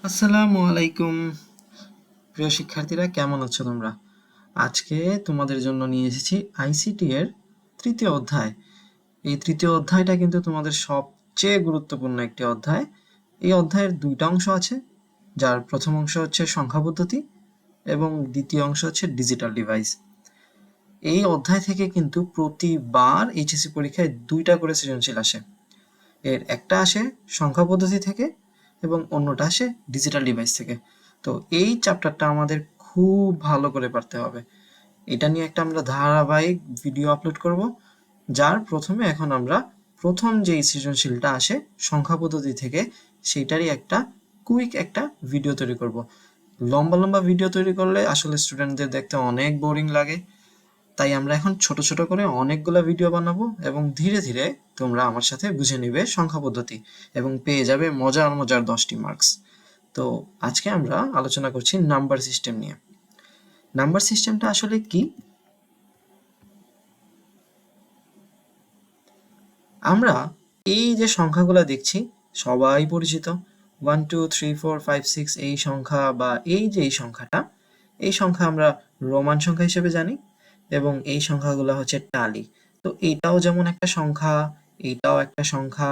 আসসালামু আলাইকুম প্রিয় শিক্ষার্থীরা, কেমন আছো তোমরা? আজকে তোমাদের জন্য নিয়ে এসেছি আইসিটি এর তৃতীয় অধ্যায়। এই তৃতীয় অধ্যায়টা কিন্তু তোমাদের সবচেয়ে গুরুত্বপূর্ণ একটি অধ্যায়। এই অধ্যায়ের দুইটা অংশ আছে, যার প্রথম অংশ হচ্ছে সংখ্যা পদ্ধতি এবং দ্বিতীয় অংশ হচ্ছে ডিজিটাল ডিভাইস। এই অধ্যায় থেকে কিন্তু প্রতিবার এইচএসসি পরীক্ষায় দুইটা করে সৃজনশীল আসে। এর একটা আসে সংখ্যা পদ্ধতি থেকে এবং অন্যটা আসে ডিজিটাল ডিভাইস থেকে। তো এই চ্যাপ্টারটা আমাদের খুব ভালো করে পারতে হবে। এটা নিয়ে একটা আমরা ধারাবাহিক ভিডিও আপলোড করব, যার প্রথমে এখন আমরা প্রথম যেই সৃজনশীলটা আসে সংখ্যা পদ্ধতি থেকে সেইটারই একটা কুইক একটা ভিডিও তৈরি করব। লম্বা লম্বা ভিডিও তৈরি করলে আসলে স্টুডেন্টদের দেখতে অনেক বোরিং লাগে, তাই আমরা এখন ছোট ছোট করে অনেকগুলো ভিডিও বানাবো এবং ধীরে ধীরে তোমরা আমার সাথে বুঝে নিবে সংখ্যা পদ্ধতি এবং পেয়ে যাবে মজার মজার 10টি মার্কস। তো আজকে আমরা আলোচনা করছি নাম্বার সিস্টেম নিয়ে। নাম্বার সিস্টেমটা আসলে কি? আমরা এই যে সংখ্যাগুলো দেখছি সবাই পরিচিত, 1 2 3 4 5 6 এই সংখ্যা বা এই যে এই সংখ্যাটা, এই সংখ্যা আমরা রোমান সংখ্যা হিসেবে জানি এবং এই সংখ্যাগুলো হচ্ছে টালি। তো এটাও যেমন একটা সংখ্যা, এইটাও একটা সংখ্যা,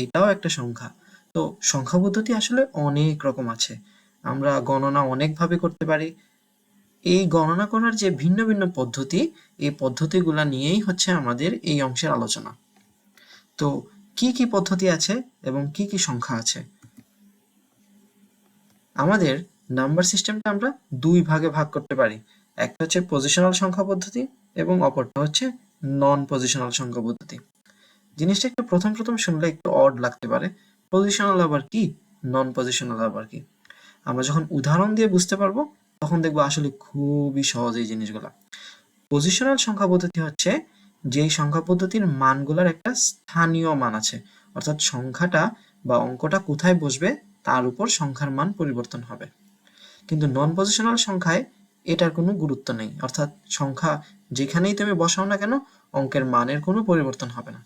এইটাও একটা সংখ্যা। তো সংখ্যা পদ্ধতি আসলে অনেক রকম আছে, আমরা গণনা অনেকভাবে করতে পারি। এই গণনা করার যে ভিন্ন ভিন্ন পদ্ধতি, এই পদ্ধতিগুলা নিয়েই হচ্ছে আমাদের এই অংশের আলোচনা। তো কি কি পদ্ধতি আছে এবং কি কি সংখ্যা আছে? আমাদের নাম্বার সিস্টেমটা আমরা দুই ভাগে ভাগ করতে পারি। একটা হচ্ছে পজিশনাল সংখ্যা পদ্ধতি এবং অপরটা হচ্ছে নন পজিশনাল সংখ্যা পদ্ধতি। জিনিসটা একটু প্রথম প্রথম শুনলে একটু অড লাগতে পারে, পজিশনাল আবার কি, নন পজিশনাল আবার কি। আমরা যখন উদাহরণ দিয়ে বুঝতে পারবো তখন দেখবো আসলে খুবই সহজ এই জিনিসগুলা। পজিশনাল সংখ্যা পদ্ধতি হচ্ছে যেই সংখ্যা পদ্ধতির মানগুলোর একটা স্থানীয় মান আছে, অর্থাৎ সংখ্যাটা বা অঙ্কটা কোথায় বসবে তার উপর সংখ্যার মান পরিবর্তন হবে। কিন্তু নন পজিশনাল সংখ্যায় এটার কোনো গুরুত্ব নেই, অর্থাৎ সংখ্যা যেখানেই তুমি বসাও না কেন অঙ্কের মানের কোনো পরিবর্তন হবে না।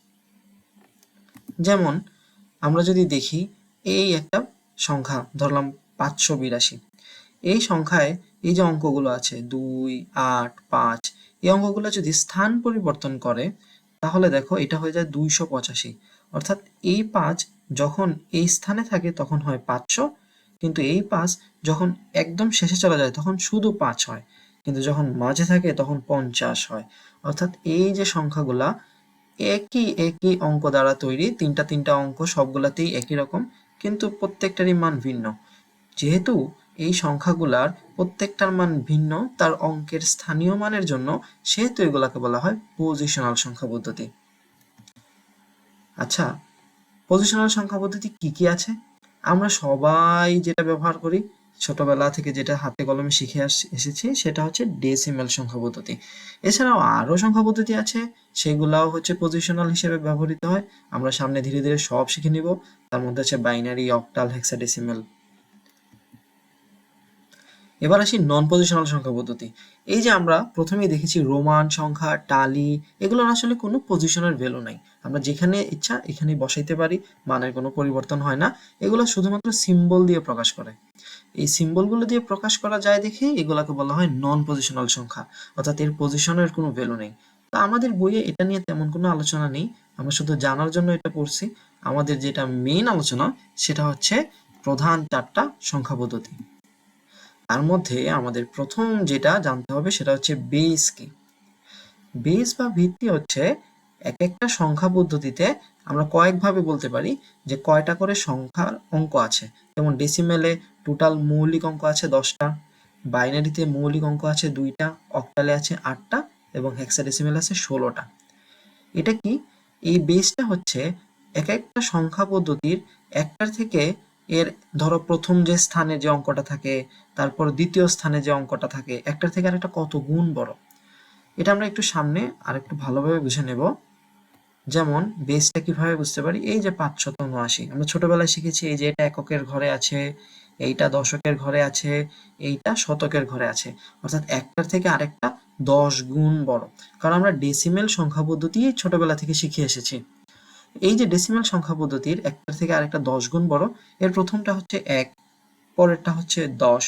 যেমন আমরা যদি দেখি এই একটা সংখ্যা ধরলাম 582, এই সংখ্যায় এই যে অঙ্কগুলো আছে 2 8 5, এই অঙ্কগুলো যদি স্থান পরিবর্তন করে তাহলে দেখো এটা হয়ে যায় 285। অর্থাৎ এই 5 যখন এই স্থানে থাকে তখন হয় 500, কিন্তু এই 5 যখন একদম শেষে চলে যায় তখন শুধু 5 হয়, কিন্তু যখন মাঝে থাকে তখন 50 হয়। অর্থাৎ এই যে সংখ্যাগুলা একই একই অঙ্ক দ্বারা তৈরি, তিনটা তিনটা অঙ্ক সবগুলাতেই একই রকম, কিন্তু প্রত্যেকটারই মান ভিন্ন। যেহেতু এই সংখ্যাগুলার প্রত্যেকটার মান ভিন্ন তার অঙ্কের স্থানীয় মানের জন্য, সেহেতু এগুলাকে বলা হয় পজিশনাল সংখ্যা পদ্ধতি। আচ্ছা, পজিশনাল সংখ্যা পদ্ধতি কি কি আছে? আমরা সবাই যেটা ব্যবহার করি, ছোটবেলা থেকে যেটা হাতে কলমে শিখে এসেছি, সেটা হচ্ছে ডেসিমেল সংখ্যা পদ্ধতি। এছাড়াও আরো সংখ্যা পদ্ধতি আছে, সেগুলাও হচ্ছে পজিশনাল হিসেবে ব্যবহৃত হয়। আমরা সামনে ধীরে ধীরে সব শিখে নিব। তার মধ্যে আছে বাইনারি, অক্টাল, হেক্সাডেসিমেল। এবার আসি নন পজিশনাল সংখ্যা পদ্ধতি। এই যে আমরা প্রথমেই দেখেছি রোমান সংখ্যা, টালি, এগুলোর আসলে কোনো পজিশনের ভ্যালু নাই, আমরা যেখানে ইচ্ছা এখানে বসাইতে পারি, মানের কোনো পরিবর্তন হয় না। এগুলো শুধুমাত্র সিম্বল দিয়ে প্রকাশ করে। এই সিম্বলগুলো দিয়ে প্রকাশ করা যায় দেখে এগুলাকে বলা হয় নন পজিশনাল সংখ্যা, অর্থাৎ এর পজিশনের কোনো ভ্যালু নেই। তো আমাদের বইয়ে এটা নিয়ে তেমন কোনো আলোচনা নেই, আমরা শুধু জানার জন্য এটা পড়ছি। আমাদের যেটা মেইন আলোচনা সেটা হচ্ছে প্রধান 4টা সংখ্যা পদ্ধতি। তার মধ্যে আমাদের প্রথম যেটা জানতে হবে সেটা হচ্ছে বেস কি। বেস বা ভিত্তি হচ্ছে এক একটা সংখ্যা পদ্ধতিতে আমরা কয়েকভাবে বলতে পারি যে কয়টা করে সংখ্যার অঙ্ক আছে। যেমন ডেসিমেলে টোটাল মৌলিক অঙ্ক আছে 10টা, বাইনারিতে মৌলিক অঙ্ক আছে 2টা, অক্টালে আছে 8টা এবং হেক্সাডেসিমেলে আছে 16টা। এটা কি? এই বেসটা হচ্ছে এক একটা সংখ্যা পদ্ধতির একটার থেকে, এর ধরো প্রথম যে স্থানে যে অঙ্কটা থাকে, তারপর দ্বিতীয় স্থানে যে অঙ্কটা থাকে, একটার থেকে আরেকটা কত গুণ বড়। এটা আমরা একটু সামনে আর একটু ভালোভাবে বুঝে নেব। যেমন বেসটা কিভাবে বুঝতে পারি, এই যে 579 আমরা ছোটবেলায় শিখেছি, এই যে এটা এককের ঘরে আছে, এইটা দশকের ঘরে আছে, এইটা শতকের ঘরে আছে। অর্থাৎ একটার থেকে আরেকটা 10 গুণ বড়, কারণ আমরা ডেসিমেল সংখ্যা পদ্ধতি ছোটবেলা থেকে শিখে এসেছি। এই যে ডেসিমেল সংখ্যা পদ্ধতির একটার থেকে আরেকটা 10 গুণ বড়, এর প্রথমটা হচ্ছে 1, পরেরটা হচ্ছে 10,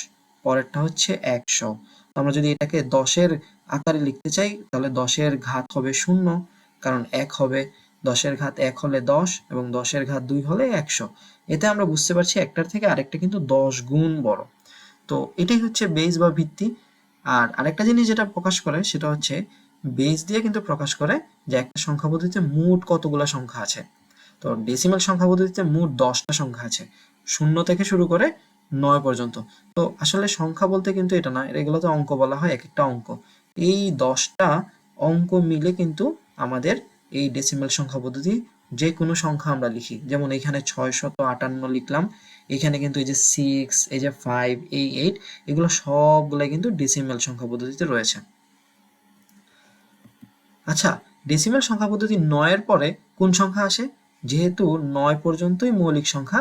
পরেরটা হচ্ছে 100। আমরা যদি এটাকে 10-এর আকারে লিখতে চাই তাহলে 10-এর ঘাত হবে 0, কারণ 1 হবে, 10-এর ঘাত 1 হলে 10 এবং 10-এর ঘাত 2 হলে 100। এতে আমরা বুঝতে পারছি একটার থেকে আরেকটা কিন্তু 10 গুণ বড়। তো এটাই হচ্ছে বেস বা ভিত্তি। আর আরেকটা জিনিস যেটা প্রকাশ করে সেটা হচ্ছে বেস দিয়ে কিন্তু প্রকাশ করে যে একটা সংখ্যা পদ্ধতিতে মোট কতগুলো সংখ্যা আছে। তো ডেসিমাল সংখ্যা পদ্ধতিতে মোট 10টা সংখ্যা আছে, 0 থেকে শুরু করে 9 পর্যন্ত। তো আসলে সংখ্যা বলতে কিন্তু এটা না, এগুলোতে অঙ্ক বলা হয়, এক একটা অঙ্ক। এই 10টা অঙ্ক মিলে কিন্তু আমাদের এই ডেসিমাল সংখ্যা পদ্ধতি যে কোনো সংখ্যা আমরা লিখি, যেমন এখানে 658 লিখলাম, এখানে কিন্তু এই যে 6, এই যে 5, এই 8, এগুলো সবগুলাই কিন্তু ডেসিমাল সংখ্যা পদ্ধতিতে রয়েছে। আচ্ছা, ডেসিমাল সংখ্যা পদ্ধতি 9-এর পরে কোন সংখ্যা আসে? যেহেতু 9 পর্যন্তই মৌলিক সংখ্যা,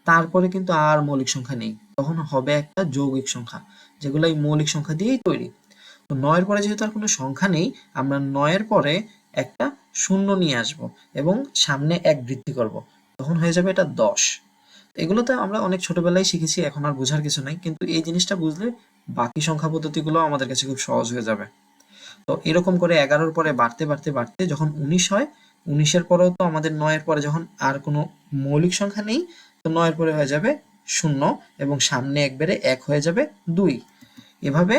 তারপরে কিন্তু আর মৌলিক সংখ্যা নেই, তখন হবে একটা যৌগিক সংখ্যা, যেগুলো এই মৌলিক সংখ্যা দিয়েই তৈরি। তো 9-এর পরে যেহেতু আর কোনো সংখ্যা নেই, আমরা 9-এর পরে একটা শূন্য নিয়ে আসব এবং সামনে 1 বৃদ্ধি করব, তখন হয়ে যাবে এটা 10। এগুলোতে আমরা অনেক ছোটবেলায় শিখেছি, এখন আর বোঝার কিছু নাই, কিন্তু এই জিনিসটা বুঝলে বাকি সংখ্যা পদ্ধতিগুলো আমাদের কাছে খুব সহজ হয়ে যাবে। তো এরকম করে 11-র পরে বাড়তে বাড়তে বাড়তে যখন 19 হয়, 19-এর পরেও তো আমাদের 9-এর পরে যখন আর কোনো মৌলিক সংখ্যা নেই, তো 9-এর পরে হয়ে যাবে 0 এবং সামনে একবারে 1 হয়ে যাবে 2। এভাবে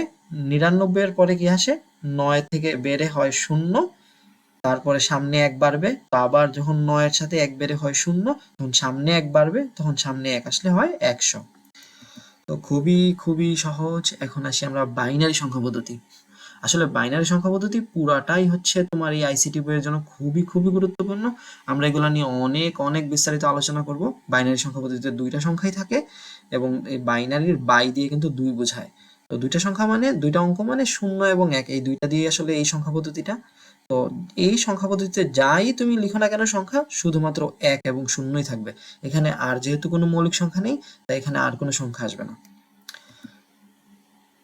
99-এর পরে কি আসে? 9 থেকে বেড়ে হয় 0, তারপরে সামনে 1 বাড়বে, তো আবার যখন 9-এর সাথে 1 বেড়ে হয় 0, তখন সামনে 1 বাড়বে, তখন সামনে 1 আসলে হয় 100। তো খুবই খুবই সহজ। এখন আসি আমরা বাইনারি সংখ্যা পদ্ধতি। আসলে বাইনারি সংখ্যা পদ্ধতি পুরাটাই হচ্ছে তোমার এই আইসিটি বইয়ের জন্য খুবই খুবই গুরুত্বপূর্ণ। আমরা এগুলো নিয়ে অনেক অনেক বিস্তারিত আলোচনা করব। বাইনারি সংখ্যা পদ্ধতিতে 2টা সংখ্যাই থাকে এবং এই বাইনারির বাই দিয়ে কিন্তু 2 বোঝায়। তো 2টা সংখ্যা মানে 2টা অঙ্ক মানে 0 এবং 1, এই 2টা দিয়ে আসলে এই সংখ্যা পদ্ধতিটা। তো এই সংখ্যা পদ্ধতিতে যাই তুমি লিখো না কেন সংখ্যা, শুধুমাত্র 1 এবং 0ই থাকবে। এখানে আর যেহেতু কোনো মৌলিক সংখ্যা নেই, তাই এখানে আর কোনো সংখ্যা আসবে না।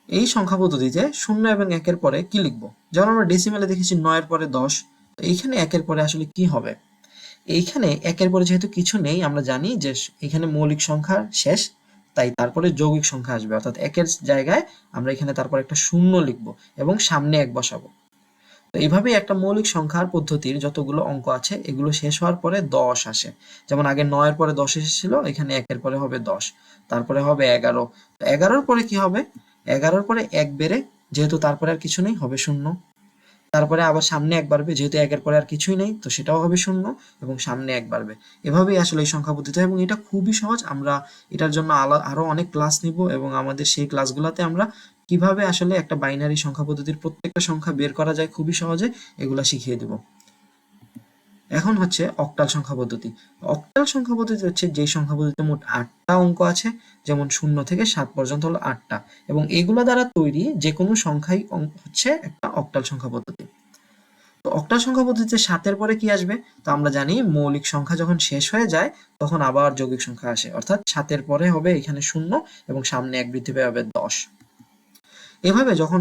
এই সংখ্যা পদ্ধতিতে 0 এবং 1-এর পরে কি লিখব? যেমন আমরা ডেসিমেলে দেখেছি 9-এর পরে 10, তো এইখানে 1-এর পরে আসলে কি হবে? এইখানে 1-এর পরে যেহেতু কিছু নেই, আমরা জানি যে এখানে মৌলিক সংখ্যা শেষ, তাই তারপরে যৌগিক সংখ্যা আসবে, অর্থাৎ 1-এর জায়গায় আমরা এখানে তারপর একটা 0 লিখব এবং সামনে 1 বসাবো। তো এইভাবেই একটা মৌলিক সংখ্যার পদ্ধতির যতগুলো অঙ্ক আছে এগুলো শেষ হওয়ার পরে 10 আসে। যেমন আগে 9-এর পরে 10 এসেছিল, এখানে 1-এর পরে হবে 10, তারপরে হবে 11। তো 11-র পরে কি হবে? 11-র পরে 1 বেড়ে, যেহেতু তারপরে আর কিছু নেই, হবে 0। তারপরে আবার সামনে 1 বাড়বে, যেহেতু 1-এর পরে আর কিছুই নেই, তো সেটাও হবে 0 এবং সামনে 1 বাড়বে। এভাবেই আসলে এই সংখ্যা পদ্ধতি, এবং এটা খুবই সহজ। আমরা এটার জন্য আরো অনেক ক্লাস নিব এবং আমাদের সেই ক্লাসগুলোতে আমরা কিভাবে আসলে একটা বাইনারি সংখ্যা পদ্ধতির প্রত্যেকটা সংখ্যা বের করা যায় খুবই সহজে, এগুলা শিখিয়ে দেব। এখন হচ্ছে অক্টাল সংখ্যা পদ্ধতি। অক্টাল সংখ্যা পদ্ধতি হচ্ছে যে সংখ্যা পদ্ধতিতে মোট 8টা অঙ্ক আছে, যেমন 0 থেকে 7 পর্যন্ত হলো 8টা, এবং এগুলা দ্বারা তৈরি যে কোনো সংখ্যাই হচ্ছে একটা অক্টাল সংখ্যা পদ্ধতি। তো অক্টাল সংখ্যা পদ্ধতিতে 7-এর পরে কি আসবে? তো আমরা জানি মৌলিক সংখ্যা যখন শেষ হয়ে যায় তখন আবার যৌগিক সংখ্যা আসে, অর্থাৎ 7-এর পরে হবে এখানে 0 এবং সামনে 1 বৃদ্ধি পেয়ে হবে 10। এভাবে যখন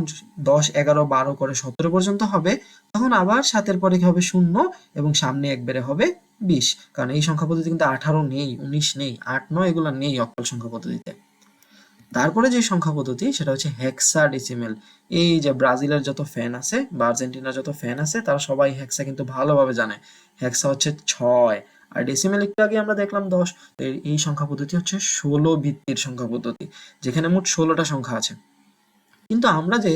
10, 11, 12 করে 17 পর্যন্ত হবে, তখন আবার 7-এর পরে কি হবে? 0 এবং সামনে 1 বেড়ে হবে 20, কারণ এই সংখ্যা পদ্ধতি কিন্তু 18 নেই, 19 নেই, 8, 9 এগুলো নেই অক্টাল সংখ্যা পদ্ধতিতে। তারপরে যে সংখ্যা পদ্ধতি সেটা হচ্ছে হেক্সাডেসিমেল। এই যে ব্রাজিলের যত ফ্যান আছে বা আর্জেন্টিনার যত ফ্যান আছে তারা সবাই হেক্সা কিন্তু ভালোভাবে জানে। হেক্সা হচ্ছে 6 আর ডেসিমেল একটু আগে আমরা দেখলাম 10। তো এই সংখ্যা পদ্ধতি হচ্ছে 16 ভিত্তির সংখ্যা পদ্ধতি, যেখানে মোট 16টা সংখ্যা আছে। কিন্তু আমরা যে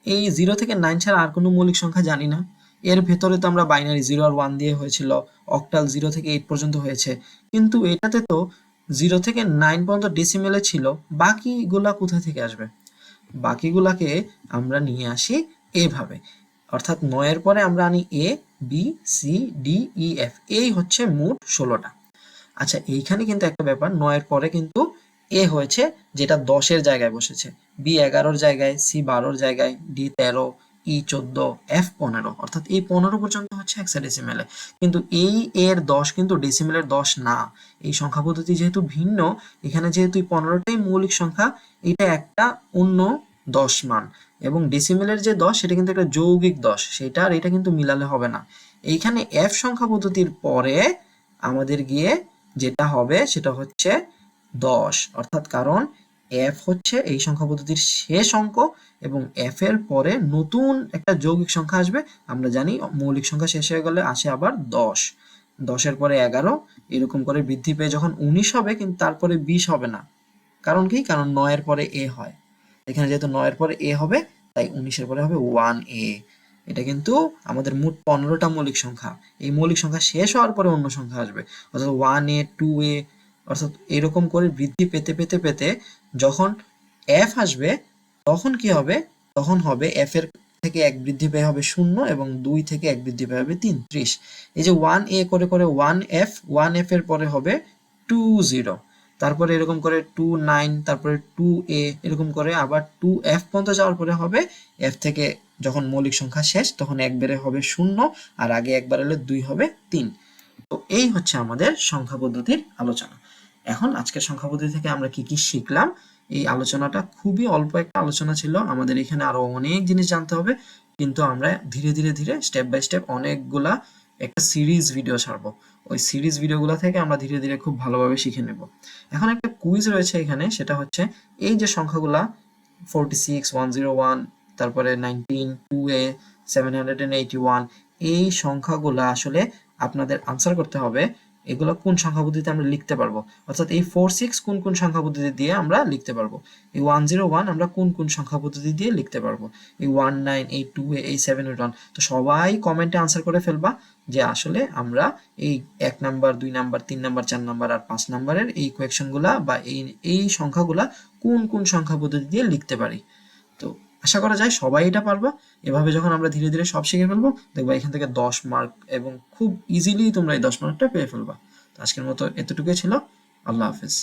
এই 0 থেকে 9 ছাড়া আর কোনো মৌলিক সংখ্যা জানি না। এর ভেতরে তো আমরা বাইনারি 0 আর 1 দিয়ে হয়েছিল, অক্টাল 0 থেকে 8 পর্যন্ত হয়েছে, কিন্তু এটাতে তো 0 থেকে 9 পর্যন্ত ডেসিমেলে ছিল, বাকিগুলা কোথা থেকে আসবে? বাকিগুলাকে আমরা নিয়ে আসি এভাবে, অর্থাৎ 9-এর পরে আমরা আনি a b c d e f, এই হচ্ছে মোট 16টা। আচ্ছা, এইখানে কিন্তু একটা ব্যাপার, 9-এর পরে কিন্তু এ হয়েছে যেটা 10-এর জায়গায় বসেছে, বি 11-র জায়গায়, সি 12-র জায়গায়, ডি 13, ই 14, এফ 15, অর্থাৎ এই 15 পর্যন্ত হচ্ছে হেক্সাডেসিমেলে। কিন্তু এই এর 10 কিন্তু ডেসিমেলের 10 না। এই সংখ্যা পদ্ধতি যেহেতু ভিন্ন, এখানে যেহেতু এই 15টাই মৌলিক সংখ্যা, এটা একটা অন্য 10 মান, এবং ডেসিমেলের যে 10 সেটা কিন্তু একটা যৌগিক 10, সেটা আর এটা কিন্তু মিলালে হবে না। এইখানে এফ সংখ্যা পদ্ধতির পরে আমাদের গিয়ে যেটা হবে সেটা হচ্ছে 10, অর্থাৎ কারণ f হচ্ছে এই সংখ্যা পদ্ধতির শেষ অঙ্ক এবং f এর পরে নতুন একটা যৌগিক সংখ্যা আসবে। আমরা জানি মৌলিক সংখ্যা শেষ হয়ে গেলে আসে আবার 10, 10 এর পরে 11, এরকম করে বৃদ্ধি পেয়ে যখন 19 হবে, কিন্তু তারপরে 20 হবে না। কারণ কি? কারণ 9 এর পরে a হয়। এখানে যেহেতু 9 এর পরে a হবে, তাই 19 এর পরে হবে 1a। এটা কিন্তু আমাদের মোট 15টা মৌলিক সংখ্যা। এই মৌলিক সংখ্যা শেষ হওয়ার পরে অন্য সংখ্যা আসবে, অর্থাৎ 1a 2a, অর্থাৎ এরকম করে বৃদ্ধি পেতে পেতে পেতে যখন f আসবে তখন কি হবে? তখন হবে f এর থেকে 1 বৃদ্ধি পেয়ে হবে 0 এবং 2 থেকে 1 বৃদ্ধি পেয়ে হবে 30। এই যে 1a করে করে 1f এর পরে হবে 20, তারপরে এরকম করে 29, তারপরে 2a, এরকম করে আবার 2f পর্যন্ত যাওয়ার পরে হবে f থেকে যখন মৌলিক সংখ্যা শেষ তখন 1 বেড়ে হবে 0, আর আগে 1 বাড়ালে 2 হবে 3। তো এই হচ্ছে আমাদের সংখ্যা পদ্ধতির আলোচনা। এখন আজকের সংখ্যা পদ্ধতি থেকে আমরা কি কি শিখলাম? এই আলোচনাটা খুবই অল্প একটা আলোচনা ছিল, আমাদের এখানে আরো অনেক জিনিস জানতে হবে, কিন্তু আমরা ধীরে ধীরে ধীরে স্টেপ বাই স্টেপ অনেকগুলা একটা সিরিজ ভিডিও ছাড়বো। ওই সিরিজ ভিডিওগুলো থেকে আমরা ধীরে ধীরে খুব ভালোভাবে শিখে নেব। এখন একটা কুইজ রয়েছে এখানে, সেটা হচ্ছে এই যে সংখ্যাগুলা 46, 101, তারপরে 19, 2a, 781, এই সংখ্যাগুলা আসলে আপনাদের আনসার করতে হবে এগুলো কোন সংখ্যা পদ্ধতিতে আমরা লিখতে পারবো, অর্থাৎ এই 46 কোন কোন সংখ্যা পদ্ধতি দিয়ে আমরা লিখতে পারবো, এই 101 আমরা কোন কোন সংখ্যা পদ্ধতি দিয়ে লিখতে পারবো, এই 19, এই 2a, এই 781। তো সবাই কমেন্টে আনসার করে ফেলবা যে আসলে আমরা এই 1 নাম্বার, 2 নাম্বার, 3 নাম্বার, 4 নাম্বার আর 5 নাম্বারের এই কোয়েকশনগুলা বা এই সংখ্যাগুলা কোন কোন সংখ্যা পদ্ধতি দিয়ে লিখতে পারি। তো আশা করা যায় সবাই এটা পারবা। এভাবে যখন আমরা ধীরে ধীরে সব শিখে ফেলবো, দেখবা এখান থেকে 10 মার্ক এবং খুব ইজিলি তোমরা এই 10 মার্কটা পেয়ে ফেলবা। তো আজকের মতো এতটুকুই ছিল। আল্লাহ হাফেজ।